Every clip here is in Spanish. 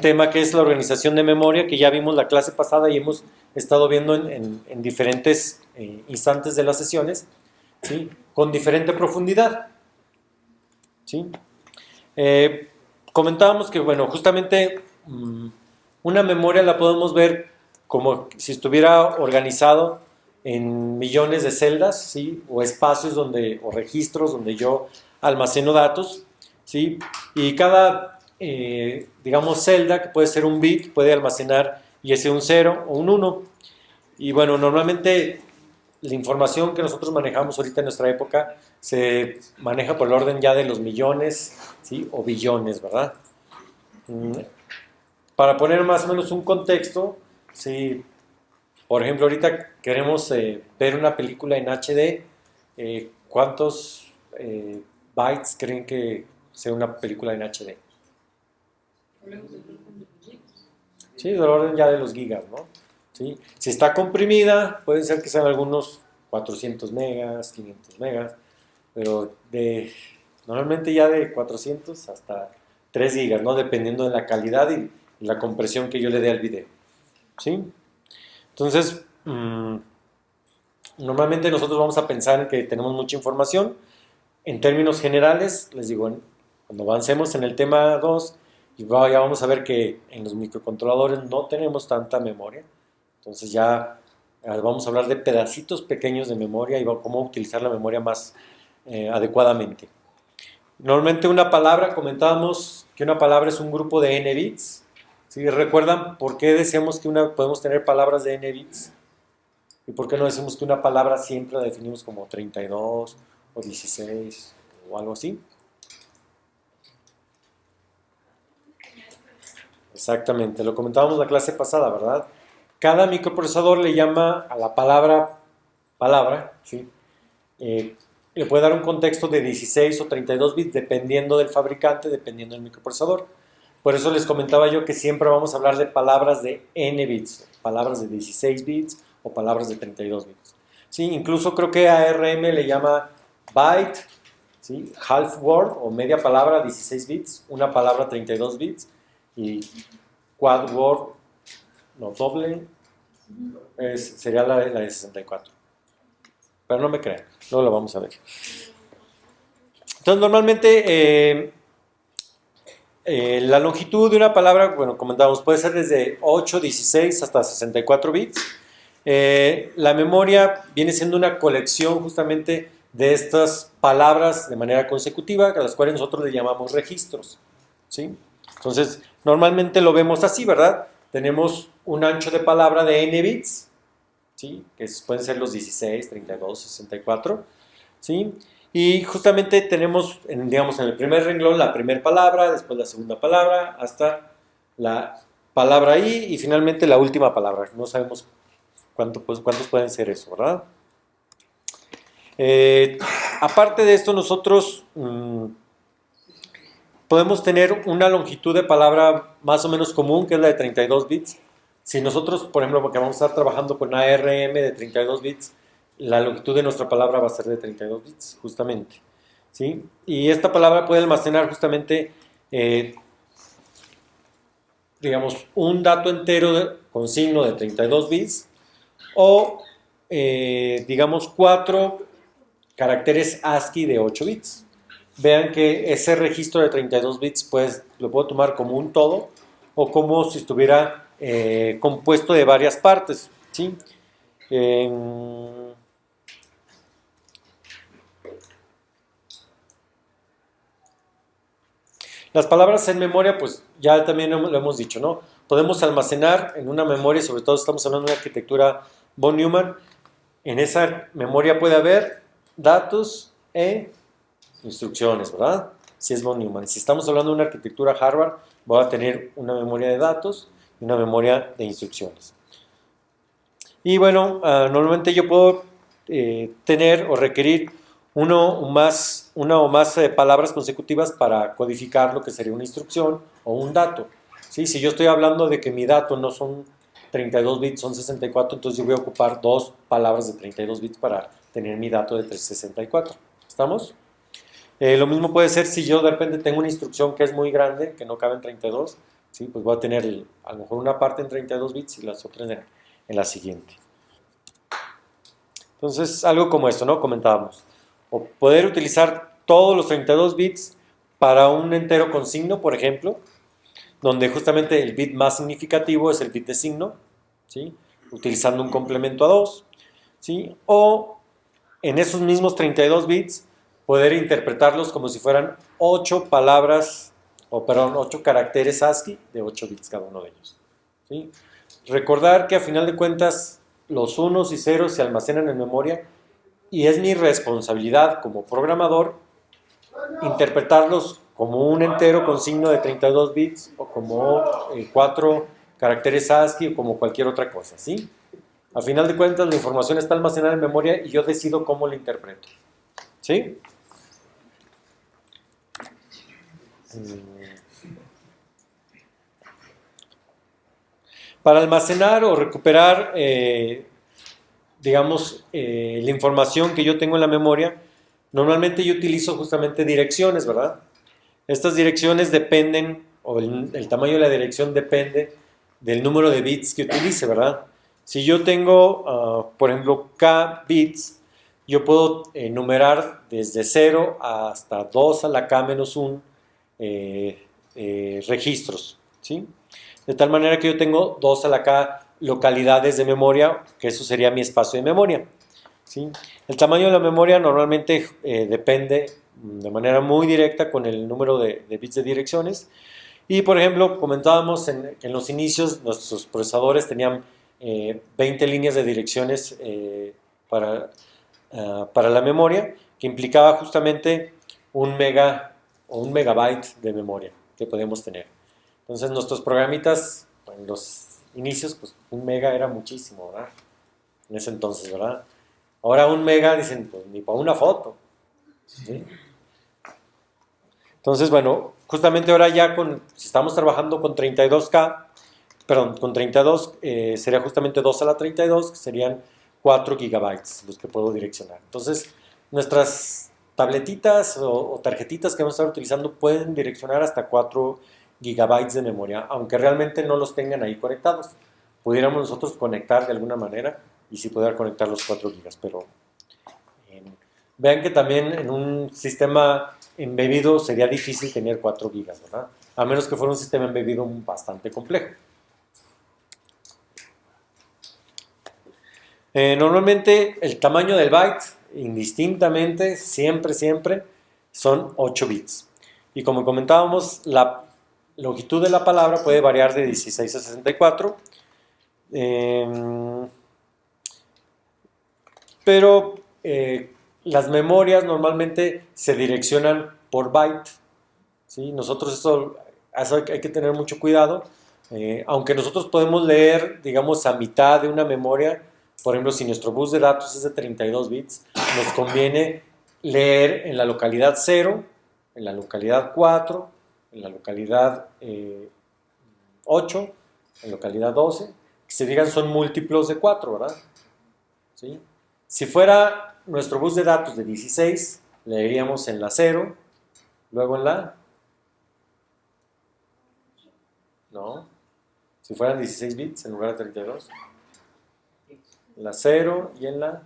tema que es la organización de memoria, que ya vimos la clase pasada y hemos estado viendo en diferentes instantes de las sesiones, ¿sí? Con diferente profundidad, ¿sí? Comentábamos que, bueno, justamente una memoria la podemos ver como si estuviera organizado en millones de celdas, ¿sí? O espacios o registros donde yo almaceno datos, ¿sí? Y cada, digamos, celda, que puede ser un bit, puede almacenar ya sea un 0 o un 1. Y bueno, normalmente la información que nosotros manejamos ahorita en nuestra época se maneja por el orden ya de los millones, ¿sí? O billones, ¿verdad? Para poner más o menos un contexto, ¿sí? Por ejemplo, ahorita queremos ver una película en HD. ¿Cuántos bytes creen que sea una película en HD? Sí, del orden ya de los gigas, ¿no? ¿Sí? Si está comprimida, puede ser que sean algunos 400 megas, 500 megas, pero normalmente ya de 400 hasta 3 gigas, ¿no? Dependiendo de la calidad y la compresión que yo le dé al video, ¿sí? Entonces, normalmente nosotros vamos a pensar que tenemos mucha información. En términos generales, les digo, cuando avancemos en el tema 2, ya vamos a ver que en los microcontroladores no tenemos tanta memoria. Entonces ya vamos a hablar de pedacitos pequeños de memoria y cómo utilizar la memoria más adecuadamente. Normalmente una palabra, comentábamos que una palabra es un grupo de n bits. ¿Sí? ¿Recuerdan por qué decíamos que podemos tener palabras de n bits? ¿Y por qué no decimos que una palabra siempre la definimos como 32 o 16 o algo así? Exactamente, lo comentábamos la clase pasada, ¿verdad? Cada microprocesador le llama a la palabra, ¿sí? Le puede dar un contexto de 16 o 32 bits dependiendo del fabricante, dependiendo del microprocesador. Por eso les comentaba yo que siempre vamos a hablar de palabras de n bits, palabras de 16 bits o palabras de 32 bits. ¿Sí? Incluso creo que ARM le llama byte, ¿sí? Half word o media palabra 16 bits, una palabra 32 bits y quad word, no, doble, sería la de 64. Pero no me crean, luego lo vamos a ver. Entonces, normalmente la longitud de una palabra, bueno, comentábamos, puede ser desde 8, 16 hasta 64 bits. La memoria viene siendo una colección justamente de estas palabras de manera consecutiva, a las cuales nosotros le llamamos registros, ¿sí? Entonces, normalmente lo vemos así, ¿verdad? Tenemos un ancho de palabra de n bits, ¿sí? Que pueden ser los 16, 32, 64, ¿sí? Y justamente tenemos, digamos, en el primer renglón la primera palabra, después la segunda palabra, hasta la palabra I y finalmente la última palabra. No sabemos cuántos pueden ser eso, ¿verdad? Aparte de esto, nosotros podemos tener una longitud de palabra más o menos común, que es la de 32 bits. Si nosotros, por ejemplo, porque vamos a estar trabajando con ARM de 32 bits, la longitud de nuestra palabra va a ser de 32 bits, justamente, ¿sí? Y esta palabra puede almacenar justamente, digamos, un dato entero con signo de 32 bits o, digamos, 4 caracteres ASCII de 8 bits. Vean que ese registro de 32 bits, pues, lo puedo tomar como un todo o como si estuviera compuesto de varias partes, ¿sí? Las palabras en memoria, pues ya también lo hemos dicho, ¿no? Podemos almacenar en una memoria, sobre todo estamos hablando de una arquitectura von Neumann. En esa memoria puede haber datos e instrucciones, ¿verdad? Si es von Neumann. Si estamos hablando de una arquitectura Harvard, voy a tener una memoria de datos y una memoria de instrucciones. Y bueno, normalmente yo puedo tener o requerir una o más palabras consecutivas para codificar lo que sería una instrucción o un dato. ¿Sí? Si yo estoy hablando de que mi dato no son 32 bits, son 64, entonces yo voy a ocupar 2 palabras de 32 bits para tener mi dato de 364. ¿Estamos? Lo mismo puede ser si yo de repente tengo una instrucción que es muy grande, que no cabe en 32, ¿sí? Pues voy a tener a lo mejor una parte en 32 bits y las otras en la siguiente. Entonces, algo como esto, ¿no? Comentábamos. O poder utilizar todos los 32 bits para un entero con signo, por ejemplo, donde justamente el bit más significativo es el bit de signo, ¿sí? Utilizando un complemento a 2, ¿sí? O en esos mismos 32 bits poder interpretarlos como si fueran 8 palabras, o perdón, 8 caracteres ASCII de 8 bits cada uno de ellos, ¿sí? Recordar que a final de cuentas los unos y ceros se almacenan en memoria y es mi responsabilidad como programador interpretarlos como un entero con signo de 32 bits o como 4 caracteres ASCII o como cualquier otra cosa, ¿sí? A final de cuentas la información está almacenada en memoria y yo decido cómo la interpreto, ¿sí? Para almacenar o recuperar, digamos, la información que yo tengo en la memoria, normalmente yo utilizo justamente direcciones, ¿verdad? Estas direcciones dependen, o el tamaño de la dirección depende del número de bits que utilice, ¿verdad? Si yo tengo, por ejemplo, k bits, yo puedo numerar desde 0 hasta 2 a la k menos 1 registros, ¿sí? De tal manera que yo tengo 2 a la k localidades de memoria, que eso sería mi espacio de memoria, ¿sí? El tamaño de la memoria normalmente depende de manera muy directa con el número de bits de direcciones. Y por ejemplo, comentábamos en los inicios, nuestros procesadores tenían 20 líneas de direcciones para la memoria, que implicaba justamente un mega o un megabyte de memoria que podíamos tener. Entonces nuestros programitas, en los inicios, pues un mega era muchísimo, ¿verdad? En ese entonces, ¿verdad? Ahora un mega, dicen, pues ni para una foto, ¿sí? Entonces, bueno, justamente ahora ya si estamos trabajando con 32K, perdón, con 32, sería justamente 2 a la 32, que serían 4 gigabytes los que puedo direccionar. Entonces, nuestras tabletitas o tarjetitas que vamos a estar utilizando pueden direccionar hasta 4 gigabytes de memoria, aunque realmente no los tengan ahí conectados. Pudiéramos nosotros conectar de alguna manera y sí poder conectar los 4 gigas, pero vean que también en un sistema embebido sería difícil tener 4 gigas, ¿verdad? A menos que fuera un sistema embebido bastante complejo. Normalmente el tamaño del byte, indistintamente, siempre, son 8 bits. Y como comentábamos, la longitud de la palabra puede variar de 16 a 64. Pero las memorias normalmente se direccionan por byte, ¿sí? Nosotros eso hay que tener mucho cuidado. Aunque nosotros podemos leer, digamos, a mitad de una memoria, por ejemplo, si nuestro bus de datos es de 32 bits, nos conviene leer en la localidad 0, en la localidad 4, en la localidad 8, en la localidad 12, que se digan son múltiplos de 4, ¿verdad? ¿Sí? Si fuera nuestro bus de datos de 16, leeríamos en la 0, luego en la... No. Si fueran 16 bits en lugar de 32. En la 0 y en la...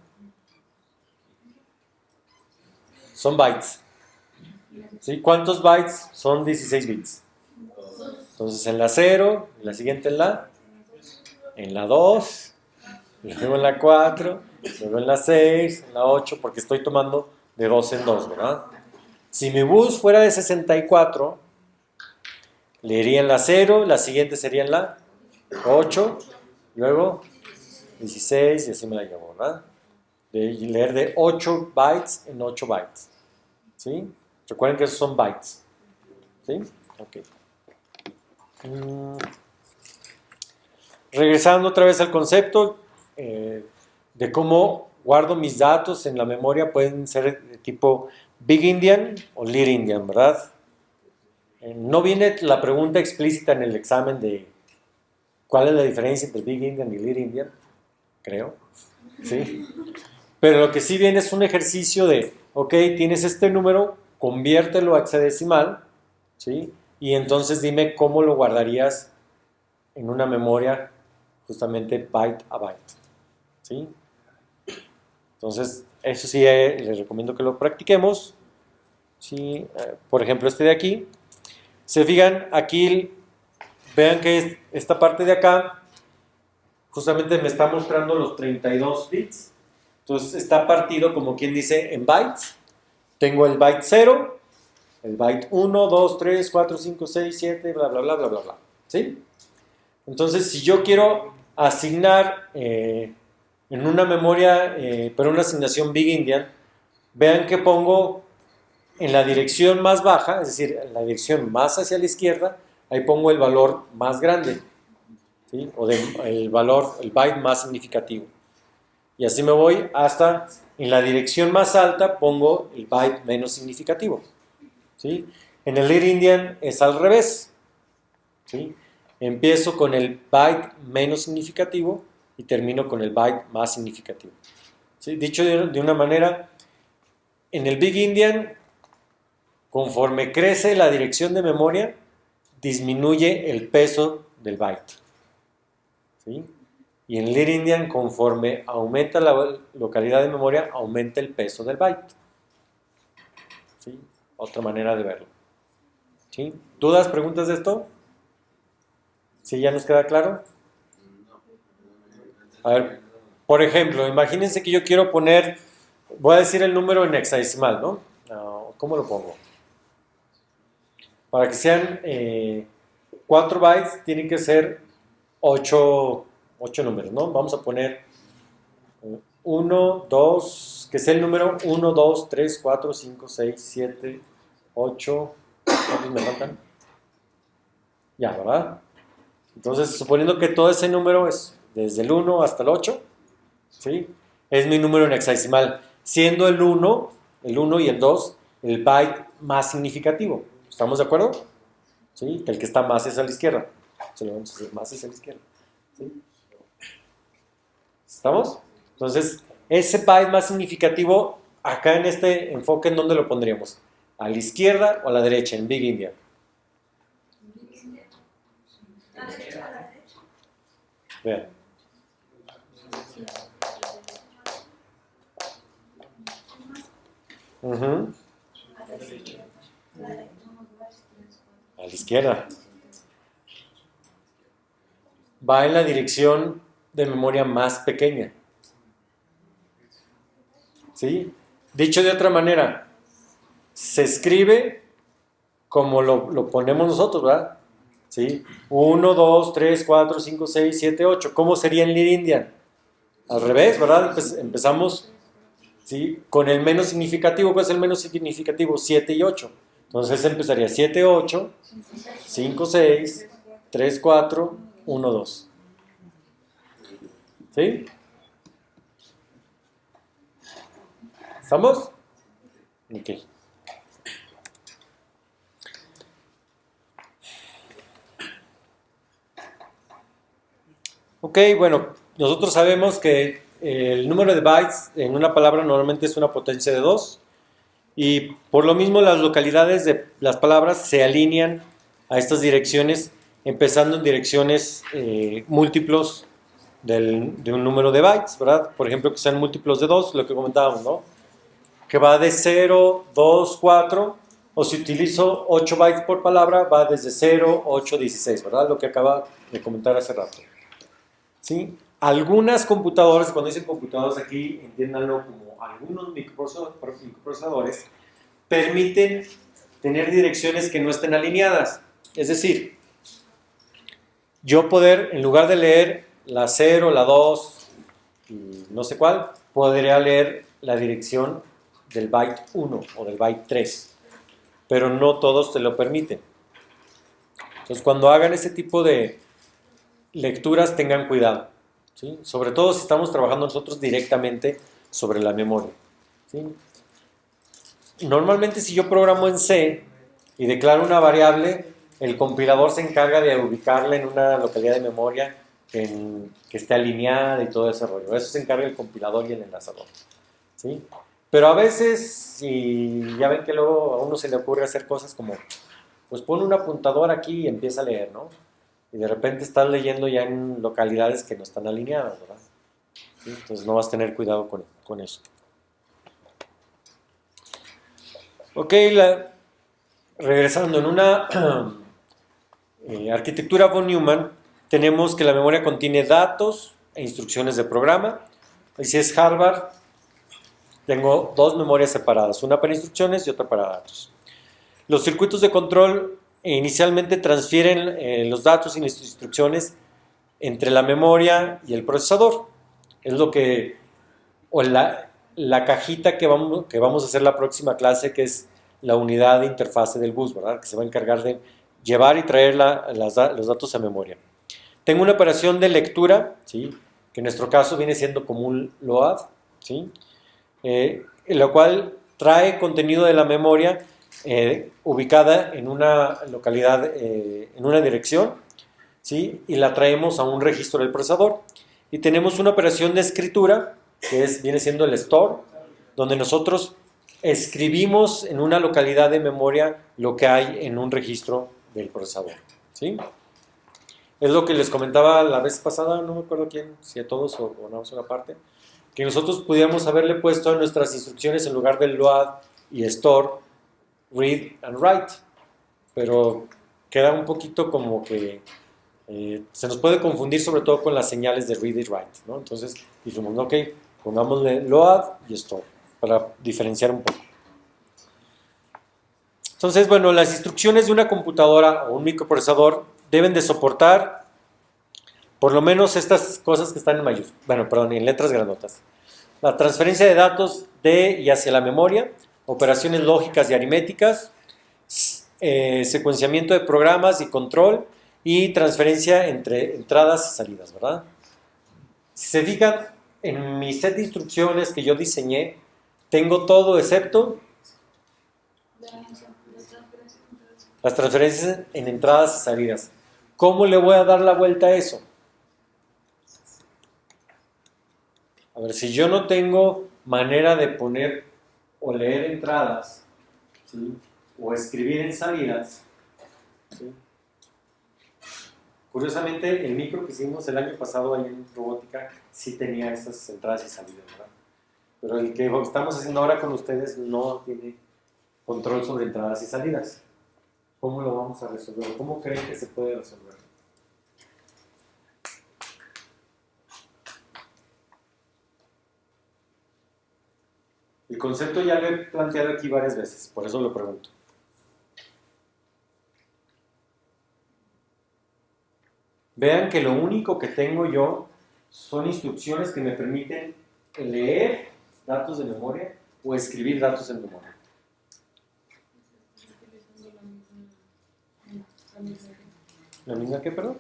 Son bytes. ¿Sí? ¿Cuántos bytes son 16 bits? Entonces en la 0, en la siguiente en la 2, luego en la 4, luego en la 6, en la 8, porque estoy tomando de 2 en 2, ¿verdad? Si mi bus fuera de 64, leería en la 0, la siguiente sería en la 8, luego 16 y así me la llevo, ¿verdad? Y leer de 8 bytes en 8 bytes, ¿sí? Recuerden que esos son bytes, ¿sí? Ok. Regresando otra vez al concepto de cómo guardo mis datos en la memoria, pueden ser de tipo Big Endian o Little Endian, ¿verdad? No viene la pregunta explícita en el examen de cuál es la diferencia entre Big Endian y Little Endian, creo, ¿sí? Pero lo que sí viene es un ejercicio de, ok, tienes este número, conviértelo a hexadecimal, ¿sí? y entonces dime cómo lo guardarías en una memoria justamente byte a byte, ¿sí? Entonces, eso sí, les recomiendo que lo practiquemos, ¿sí? Por ejemplo, este de aquí, se fijan, aquí, vean que esta parte de acá, justamente me está mostrando los 32 bits, entonces está partido, como quien dice, en bytes. Tengo el byte 0, el byte 1, 2, 3, 4, 5, 6, 7, bla, bla, bla, bla, bla, bla, ¿sí? Entonces, si yo quiero asignar en una memoria, pero una asignación Big Endian, vean que pongo en la dirección más baja, es decir, en la dirección más hacia la izquierda, ahí pongo el valor más grande, ¿sí? O el valor, el byte más significativo. Y así me voy hasta en la dirección más alta pongo el byte menos significativo, ¿sí? En el Little Endian es al revés, ¿sí? Empiezo con el byte menos significativo y termino con el byte más significativo, ¿sí? Dicho de una manera, en el Big Endian, conforme crece la dirección de memoria, disminuye el peso del byte, ¿sí? Y en Little Endian, conforme aumenta la localidad de memoria, aumenta el peso del byte, ¿sí? Otra manera de verlo, ¿sí? ¿Dudas, preguntas de esto? ¿Sí, ya nos queda claro? A ver, por ejemplo, imagínense que yo quiero poner, voy a decir el número en hexadecimal, ¿no? ¿Cómo lo pongo? Para que sean 4 bytes, tienen que ser 8 números, ¿no? Vamos a poner 1, 2, que sea el número 1, 2, 3, 4, 5, 6, 7, 8. ¿Cuántos me faltan? Ya, ¿verdad? Entonces, suponiendo que todo ese número es desde el 1 hasta el 8, ¿sí? Es mi número en hexadecimal, siendo el 1 y el 2 el byte más significativo. ¿Estamos de acuerdo? ¿Sí? El que está más es a la izquierda. Se lo vamos a hacer más es a la izquierda, ¿sí? ¿Estamos? Entonces, ese byte más significativo, acá en este enfoque, ¿en dónde lo pondríamos? ¿A la izquierda o a la derecha, en Big Endian? Vean. Uh-huh. A la izquierda. Va en la dirección de memoria más pequeña, ¿sí? Dicho de otra manera, se escribe como lo ponemos nosotros, ¿verdad? ¿Sí? 1, 2, 3, 4, 5, 6, 7, 8. ¿Cómo sería en Little Endian? Al revés, ¿verdad? Pues empezamos, ¿sí? Con el menos significativo. ¿Cuál es el menos significativo? 7 y 8. Entonces empezaría 7, 8, 5, 6, 3, 4, 1, 2. ¿Sí? ¿Estamos? Ok. Ok, bueno, nosotros sabemos que el número de bytes en una palabra normalmente es una potencia de 2 y por lo mismo las localidades de las palabras se alinean a estas direcciones, empezando en direcciones múltiplos de un número de bytes, ¿verdad? Por ejemplo, que sean múltiplos de 2, lo que comentábamos, ¿no? Que va de 0, 2, 4, o si utilizo 8 bytes por palabra, va desde 0, 8, 16, ¿verdad? Lo que acaba de comentar hace rato. ¿Sí? Algunas computadoras, cuando dicen computadoras aquí, entiéndanlo como algunos microprocesadores, permiten tener direcciones que no estén alineadas. Es decir, yo poder, en lugar de leer la 0, la 2, y no sé cuál, podría leer la dirección del byte 1 o del byte 3, pero no todos te lo permiten. Entonces, cuando hagan ese tipo de lecturas, tengan cuidado, ¿sí? Sobre todo si estamos trabajando nosotros directamente sobre la memoria, ¿sí? Normalmente si yo programo en C y declaro una variable, el compilador se encarga de ubicarla en una localidad de memoria que esté alineada y todo ese rollo. Eso se encarga el compilador y el enlazador, ¿sí? Pero a veces, y ya ven que luego a uno se le ocurre hacer cosas como pues pone un apuntador aquí y empieza a leer, ¿no? Y de repente estás leyendo ya en localidades que no están alineadas, ¿verdad? ¿Sí? Entonces no vas a tener cuidado con eso. Ok, regresando, en una arquitectura von Neumann tenemos que la memoria contiene datos e instrucciones de programa. Y si es Harvard, tengo dos memorias separadas, una para instrucciones y otra para datos. Los circuitos de control inicialmente transfieren los datos y las instrucciones entre la memoria y el procesador. Es lo que, o la cajita que vamos a hacer la próxima clase, que es la unidad de interfase del bus, ¿verdad? Que se va a encargar de llevar y traer los datos a memoria. Tengo una operación de lectura, ¿sí? Que en nuestro caso viene siendo como un load, ¿sí? En la cual trae contenido de la memoria ubicada en una localidad, en una dirección, ¿sí? Y la traemos a un registro del procesador. Y tenemos una operación de escritura, que viene siendo el store, donde nosotros escribimos en una localidad de memoria lo que hay en un registro del procesador, ¿sí? Es lo que les comentaba la vez pasada, no me acuerdo quién, si a todos o nada más una parte, que nosotros pudiéramos haberle puesto en nuestras instrucciones en lugar del load y store, read and write, pero queda un poquito como que se nos puede confundir sobre todo con las señales de read y write, ¿no? Entonces dijimos, ok, pongámosle load y store para diferenciar un poco. Entonces, bueno, las instrucciones de una computadora o un microprocesador deben de soportar por lo menos estas cosas que están en mayúsculas, bueno, perdón, en letras grandotas. La transferencia de datos de y hacia la memoria, operaciones lógicas y aritméticas, secuenciamiento de programas y control, y transferencia entre entradas y salidas, ¿verdad? Si se fijan, en mi set de instrucciones que yo diseñé, tengo todo excepto las transferencias en entradas y salidas. ¿Cómo le voy a dar la vuelta a eso? A ver, si yo no tengo manera de poner o leer entradas, ¿sí? O escribir en salidas, ¿sí? Curiosamente, el micro que hicimos el año pasado ahí en robótica sí tenía esas entradas y salidas, ¿verdad? Pero el que estamos haciendo ahora con ustedes no tiene control sobre entradas y salidas. ¿Cómo lo vamos a resolver? ¿Cómo creen que se puede resolver? El concepto ya lo he planteado aquí varias veces, por eso lo pregunto. Vean que lo único que tengo yo son instrucciones que me permiten leer datos de memoria o escribir datos en memoria. ¿La misma qué, perdón?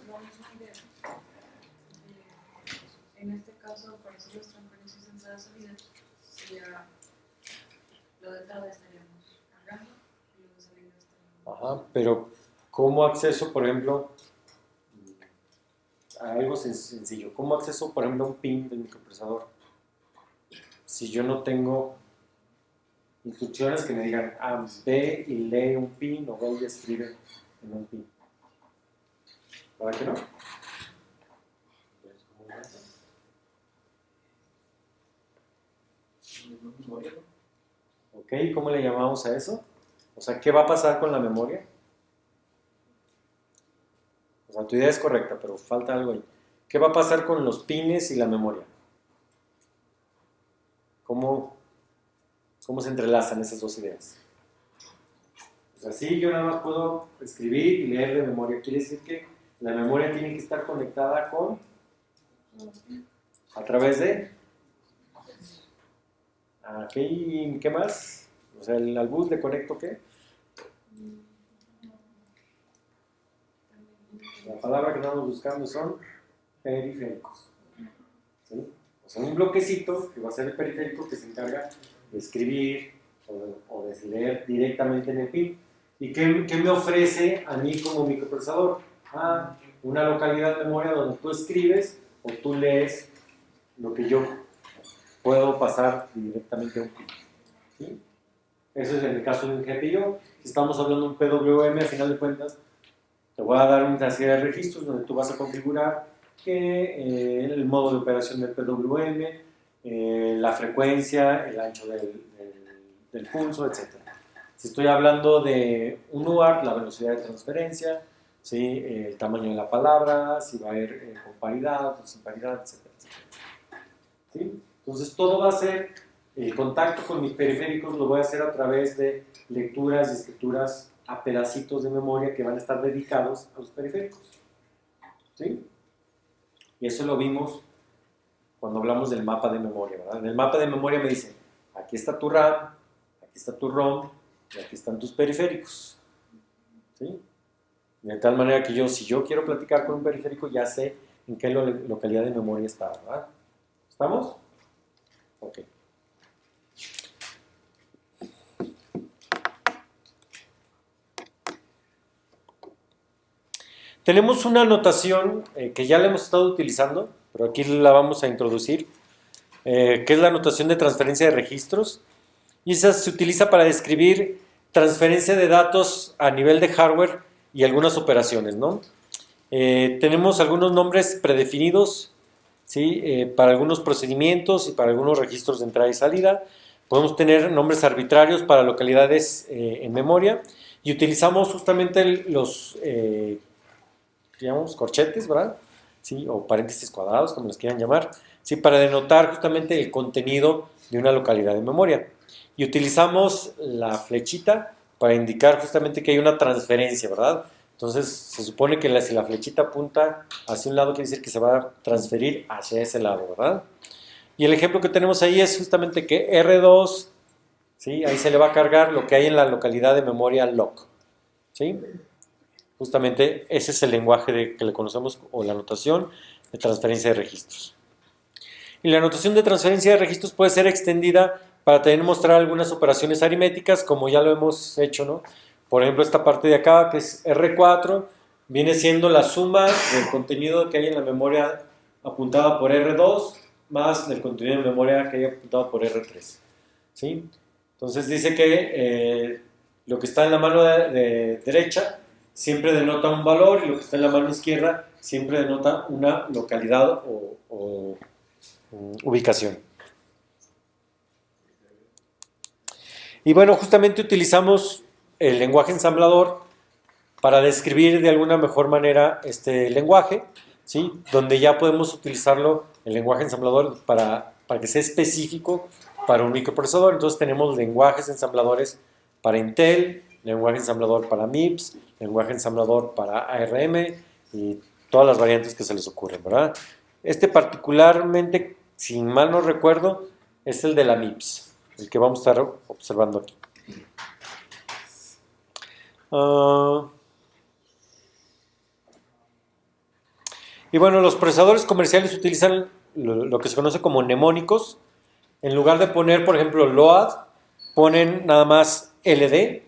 En este caso, para hacer las transferencias de entrada y salida, sería lo de entrada estaríamos cargando y lo de salida estaríamos. Ajá, pero ¿cómo acceso, por ejemplo, a algo sencillo? ¿Cómo acceso, por ejemplo, a un pin del microprocesador? Si yo no tengo instrucciones que me digan, ve y lee un pin o ve y escribe en un pin. ¿Para qué no? Ok, ¿cómo le llamamos a eso? O sea, ¿qué va a pasar con la memoria? O sea, tu idea es correcta, pero falta algo ahí. ¿Qué va a pasar con los pines y la memoria? ¿Cómo se entrelazan esas dos ideas? O sea, sí, yo nada más puedo escribir y leer de memoria. Quiere decir que la memoria tiene que estar conectada con, a través de, ¿qué más? O sea, al bus le conecto ¿qué? La palabra que estamos buscando son periféricos, ¿sí? O sea, un bloquecito que va a ser el periférico que se encarga de escribir o de leer directamente en el pin. ¿Y qué me ofrece a mí como microprocesador? Una localidad de memoria donde tú escribes o tú lees lo que yo puedo pasar directamente a un pin, ¿sí? Eso es en el caso de un GPIO. Si estamos hablando de un PWM, al final de cuentas, te voy a dar una serie de registros donde tú vas a configurar que, el modo de operación del PWM, la frecuencia, el ancho del pulso, etc. Si estoy hablando de un UART, la velocidad de transferencia, ¿sí? El tamaño de la palabra, si va a haber con paridad o sin paridad, etc. ¿Sí? Entonces todo va a ser, el contacto con mis periféricos lo voy a hacer a través de lecturas y escrituras a pedacitos de memoria que van a estar dedicados a los periféricos. ¿Sí? Y eso lo vimos cuando hablamos del mapa de memoria, ¿verdad? En el mapa de memoria me dice, aquí está tu RAM, aquí está tu ROM y aquí están tus periféricos. ¿Sí? De tal manera que yo, si yo quiero platicar con un periférico, ya sé en qué localidad de memoria está, ¿verdad? ¿Estamos? Ok. Tenemos una notación que ya la hemos estado utilizando, pero aquí la vamos a introducir, que es la notación de transferencia de registros. Y esa se utiliza para describir transferencia de datos a nivel de hardware y algunas operaciones, ¿no? Tenemos algunos nombres predefinidos, ¿sí? Para algunos procedimientos y para algunos registros de entrada y salida. Podemos tener nombres arbitrarios para localidades en memoria y utilizamos justamente los llamamos corchetes, ¿verdad? ¿Sí? O paréntesis cuadrados, como los quieran llamar, ¿sí? Para denotar justamente el contenido de una localidad de memoria. Y utilizamos la flechita para indicar justamente que hay una transferencia, ¿verdad? Entonces se supone que si la flechita apunta hacia un lado, quiere decir que se va a transferir hacia ese lado, ¿verdad? Y el ejemplo que tenemos ahí es justamente que R2, ¿sí? Ahí se le va a cargar lo que hay en la localidad de memoria loc, ¿sí? Justamente ese es el lenguaje que le conocemos, o la notación de transferencia de registros. Y la notación de transferencia de registros puede ser extendida para también mostrar algunas operaciones aritméticas, como ya lo hemos hecho, ¿no? Por ejemplo, esta parte de acá, que es R4, viene siendo la suma del contenido que hay en la memoria apuntada por R2 más el contenido de memoria que hay apuntado por R3. ¿Sí? Entonces dice que lo que está en la mano de derecha siempre denota un valor y lo que está en la mano izquierda siempre denota una localidad o ubicación. Y bueno, justamente utilizamos el lenguaje ensamblador para describir de alguna mejor manera este lenguaje, ¿sí? Donde ya podemos utilizarlo, el lenguaje ensamblador, para que sea específico para un microprocesador. Entonces tenemos lenguajes ensambladores para Intel, lenguaje ensamblador para MIPS, lenguaje ensamblador para ARM y todas las variantes que se les ocurren, ¿verdad? Este particularmente, si mal no recuerdo, es el de la MIPS, el que vamos a estar observando aquí. Y bueno, los procesadores comerciales utilizan lo que se conoce como mnemónicos. En lugar de poner, por ejemplo, load, ponen nada más LD.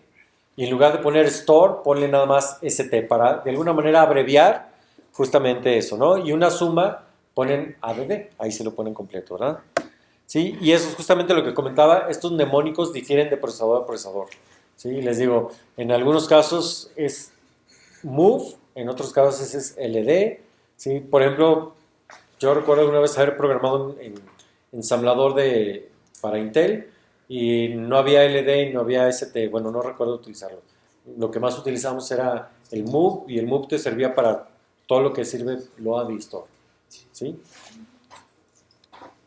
Y en lugar de poner store, ponle nada más ST para de alguna manera abreviar justamente eso, ¿no? Y una suma, ponen ADD, ahí se lo ponen completo, ¿verdad? ¿Sí? Y eso es justamente lo que comentaba, estos mnemónicos difieren de procesador a procesador. ¿Sí? Les digo, en algunos casos es move, en otros casos es LD. ¿Sí? Por ejemplo, yo recuerdo alguna vez haber programado en ensamblador para Intel y no había LD y no había ST, bueno, no recuerdo utilizarlo. Lo que más utilizamos era el move y el move te servía para todo lo que sirve load y store. ¿Sí?